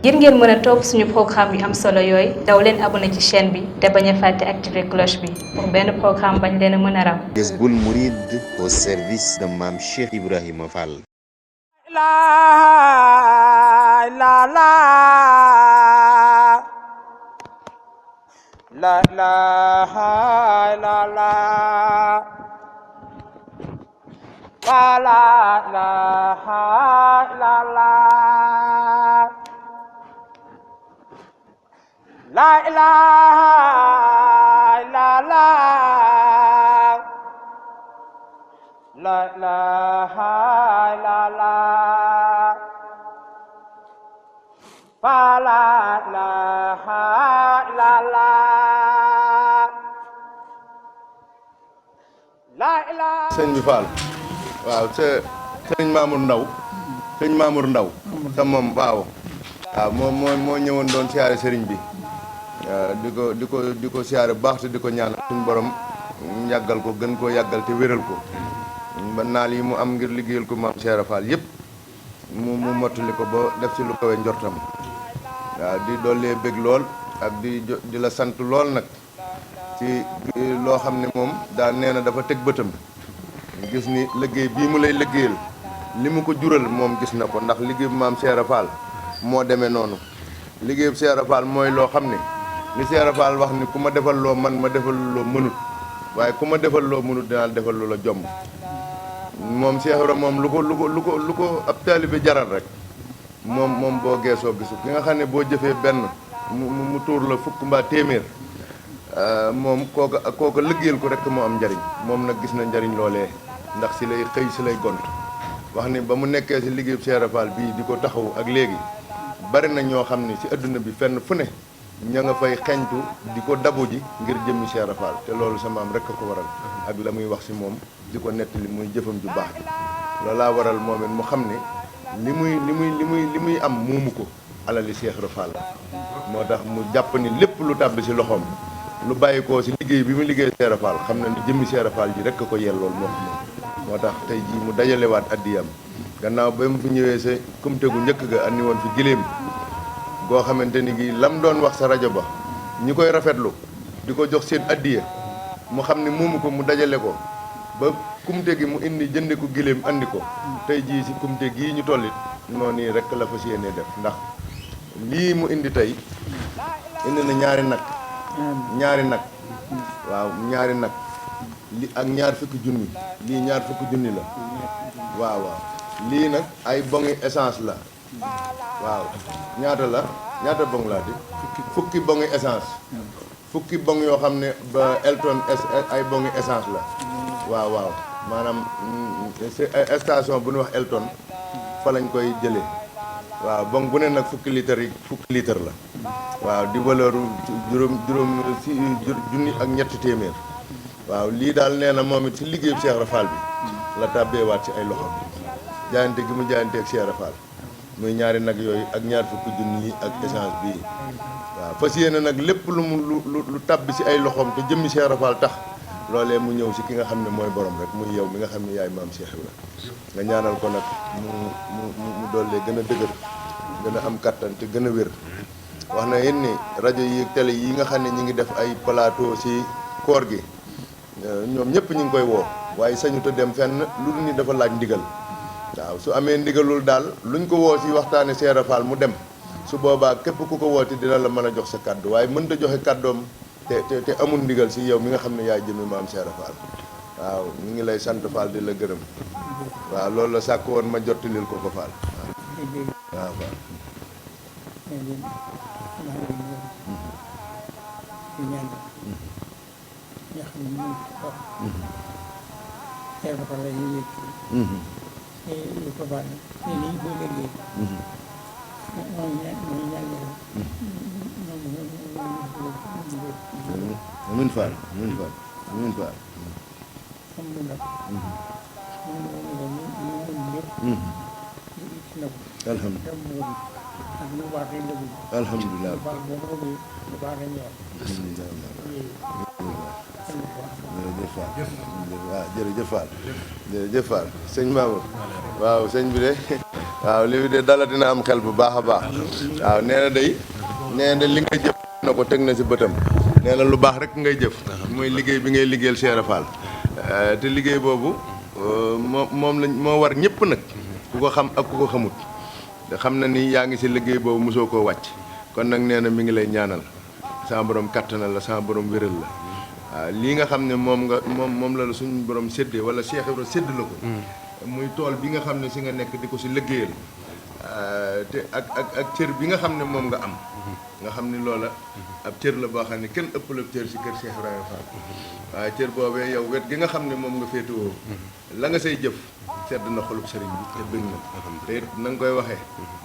ngir ngeen mën a topp suñu programme yu am solo yooyu daw leen abonné ci chaîne bi te bañ a fàtte activer cloche bi pour benn programme bañ leen a mën a raw. Jazboul Mouride au service de Mame Cheikh Ibrahima Fall. La la la la la la la la la la la la ilaha illallah la ilaha illallah la ilaha illallah la ilaha. sëñ bi Fall waaw sëñ Mamour Ndaw sa moom waaw moo ñëwoon doon siyaare sëriñ bi di ko siyaare bu baax te di ko ñaanal suñu borom yàggal ko gën koo yàggal te wéral ko ba naal yi mu am ngir liggéeyal ko maam Cheikh Fall yëpp mu mottali ko ba def ci lu kawe njortam waaw di doolee bëgg lool ak di la sant lool nag ci loo xam ne moom daa nee na dafa teg bëtam gis ni liggéey bii mu lay liggéeyal li mu ko jural moom gis na ko ndax liggéey bu maam Cheikh Fall moo demee noonu liggéey bu Cheikh Fall mooy loo xam ne li Cheikh Fall wax ni ku ma defal loo man ma defal loo mënut waaye ku ma defal loo mënut dinaa defal lu la jomb moom Cheikh Ibra moom lu ko ab taalibe jaral rek moom boo geesoo gisu ki nga xam ne boo jëfee benn mu tuur la fukk mbaa téeméer moom kooka liggéeyal ko rek moo am njariñ moom nag gis na njariñ loolee ndax si lay xëy si lay gont wax ni ba mu nekkee si liggéeyu Cheikh Fall bii di ko taxaw ak léegi bari na ñoo xam ne si adduna bi fenn fu ne ña nga fay xeñtu di ko dabu ji ngir jëmmi Cheikh Fall te loolu sama am rek a ko waral ak la muy wax si moom di ko nettali muy jëfam ju baax ji loolaa waral moom it mu xam ne li muy am muumu ko alali Cheikh Fall moo tax mu jàpp ni lépp lu tàbbi si loxoom lu bàyyi ko si liggéey bi mu liggéey Cheikh Fall xam na ni jëmmi Cheikh Fall ji rek a ko yel loolu moo tax tey jii mu dajalewaat addiyam gannaaw ba mu fi ñëwee sa comité gu njëkk ga andi woon fi giléem goo xamante ni gi lam doon wax sa rajo ba ñi koy rafetlu di ko jox seen addiya mu xam ne moomu ko mu dajale ko ba comité gi mu indi jëndi ko giléem andi ko tey jii si comité gii ñu tollit noonu nii rek la fas yéenee def ndax lii mu indi tey indi na ñaari nag waaw ñaari nag li ak ñaar fukki junni lii ñaar fukki junni la waaw lii nag ay bongi essence la waaw ñaata bong laa di fukki bongi essence fukki bong yoo xam ne ba Elton ay bongi essence la waaw maanaam station bu ñu wax Elton fa lañ koy jëlee waaw bong bu ne nag fukki litre la waaw di valeur juróom si junni ak ñetti téeméer waaw lii daal nee na moom it si liggéeyu Cheikh Fall bi la tàbbeewaat si ay loxo jaayante gi mu jaayante ak Cheikh Fall muy ñaari nag yooyu ak ñaar fukki junni yi ak essence bii waaw fas yéene nag lépp lu tàbbi si ay loxoom te jëmmi Cheikh Fall tax loolee mu ñëw si ki nga xam ne mooy borom rek muy yow mi nga xam ne yaay maam Cheikh Ibra nga ñaanal ko nag mu doole gën a dëgër gën a am kattan te gën a wér wax na yéen ni rajo yi ak télé yi nga xam ne ñi ngi def ay plateau si koor gi ñoom ñëpp ñu ngi koy woo waaye sañu te dem fenn lu dul ni dafa laaj ndigal waaw su amee ndigalul daal luñ ko woo si waxtaane Cheikh Fall mu dem su boobaa képp ku ko wooti dina la mën a jox sa kàddu waaye mënta joxe kàddoom te amul ndigal si yow mi nga xam ne yaay jëmi maam Cheikh Fall waaw ñu ngi lay sant Fall di la gërëm waaw loolu la sàkk woon ma jottalil ko Fall waaw amiin Fall alhamdulilah jërëjëf Fall sëñ Mamour waaw sëñ bi de waaw lii de dala dina am xel bu baax a baax waaw nee na li nga jëf na ko teg na si bëtam nee na lu baax rek ngay jëf mooy liggéey bi ngay liggéeyal Cheikh Ibra Fall te liggéey boobu moo war ñëpp nag ku ko xam ak ku ko xamut te xam na ni yaa ngi si liggéey boobu mosoo koo wàcc kon nag nee na mi ngi lay ñaanal sama borom kattanal la sama borom wéral la waaw lii nga xam ne moom la suñu borom séddee wala Cheikh Ibra sédd la ko muy tool bi nga xam ne si nga nekk di ko si liggéeyal te ak cër bi nga xam ne moom nga am nga xam ni loola ab cër la boo xam ne kenn ëpp la cër si kër Cheikh Ibrahima Fall waaye cër boobee yow wet gi nga xam ne moom nga féetewoo la nga say jëf sedd na xolub sëriñ bi te bëgg na te it na nga koy waxee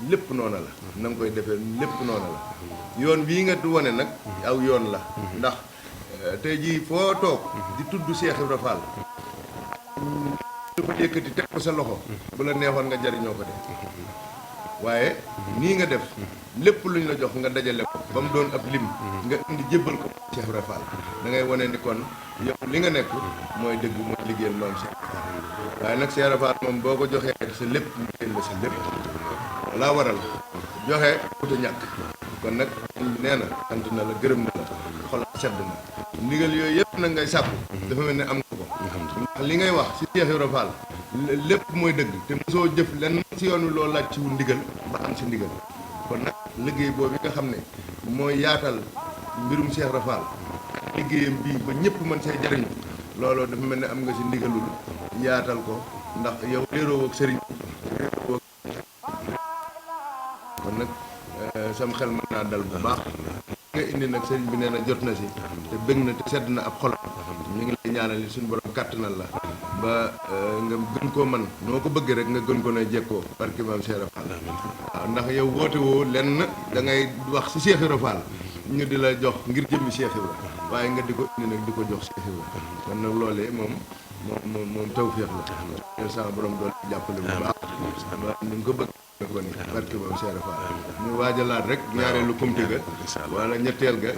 lépp noona la na nga koy defee lépp noona la yoon bii nga du wane nag aw yoon la ndax tey jii foo toog di tudd Cheikh Ibrahima Fall ko yëkkati teg ko sa loxo bu la neexoon nga jariñoo ko de waaye nii nga def lépp luñ la jox nga dajale ko ba mu doon ab lim nga indi jébbal ko Cheikh Ibra Fall da ngay wane ni kon yow li nga nekk mooy dëgg mooy liggéeyal maam Cheikh waaye nag Cheikh Ibra Fall moom boo ko joxee sa lépp liggéeyal la sa lépp laa waral joxe wut a ñàkk kon nag nee na sant na la gërëm na la xol sedd na ndigal yooyu yëpp nag ngay sàkku dafa mel ne am nga ko ndax li ngay wax ci Cheikh Ibra Fall lépp mooy dëgg te mosoo jëf lenn ci yoon wi loolu laaj ci wu ndigal ba am ci ndigal kon nag liggéey boobu nga xam ne mooy yaatal mbirum Cheikh Ibra Fall liggéeyam bii ba ñëpp mën see jariñu looloo dafa mel ne am nga ci ndigalul yaatal ko ndax yow réeroo ak sëriñ kon nag sam xel mën naa dal bu baax nga indi nag sëriñ bi nee na jot na si te bëgg na te sedd na ab xolam ñu ngi lay ñaanal suñu borom kàttanal la ba nga gën koo man noo ko bëggee rek nga gën ko ne jekkoo barki maam Cheikh Ibra Fall waaw ndax yow woote woo lenn da ngay wax si Cheikh Ibra Fall ñu di la jox ngir jëmmi Cheikh Ibra waaye nga di ko indi nag di ko jox Cheikh Ibra kon nag loolee moom tawfeex la sama borom doon jàppale bu baax ba ni nga ko bëgg ko ni barke boobu Cheikh Ibra Fall ñu waajalaat rek ñaareelu comité ga wala ñetteel ga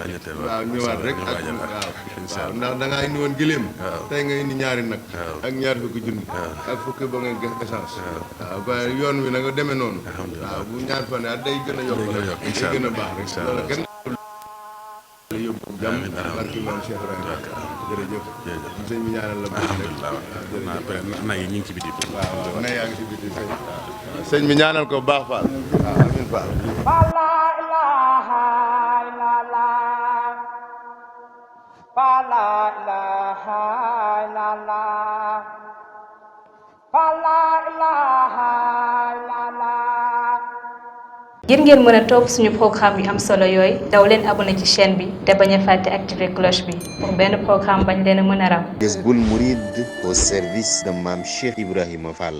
waaw ñëwaat rek ak waaw ndax da ngaa indi woon giléem tey nga indi ñaari nag ak ñaar fukki junni ak fukki ba nga ges essence waaw waaye yoon wi na nga demee noonu waaw bu ñaar fan day gën a yokk rek day gën a baax rek loolu kenn yóbbu jàmm barke moom Cheikh Ibrahima jërëjëf sëñ bi ñaanal la baax rek na yi ñu ngi ci biti waaw na yaa ngi ci biti sëñ bi ñaanal ko baax Fall waaw amiin Fall la ilaha illallah la ilaha illallah la ilaha illallah. ngir ngeen mën a topp suñu programme yu am solo yooyu daw leen abonné ci chaîne bi te bañ a fàtte activer cloche bi pour benn programme bañ leen a mën a ram. Jazboul Mouride au service de Mame Cheikh Ibrahima Fall.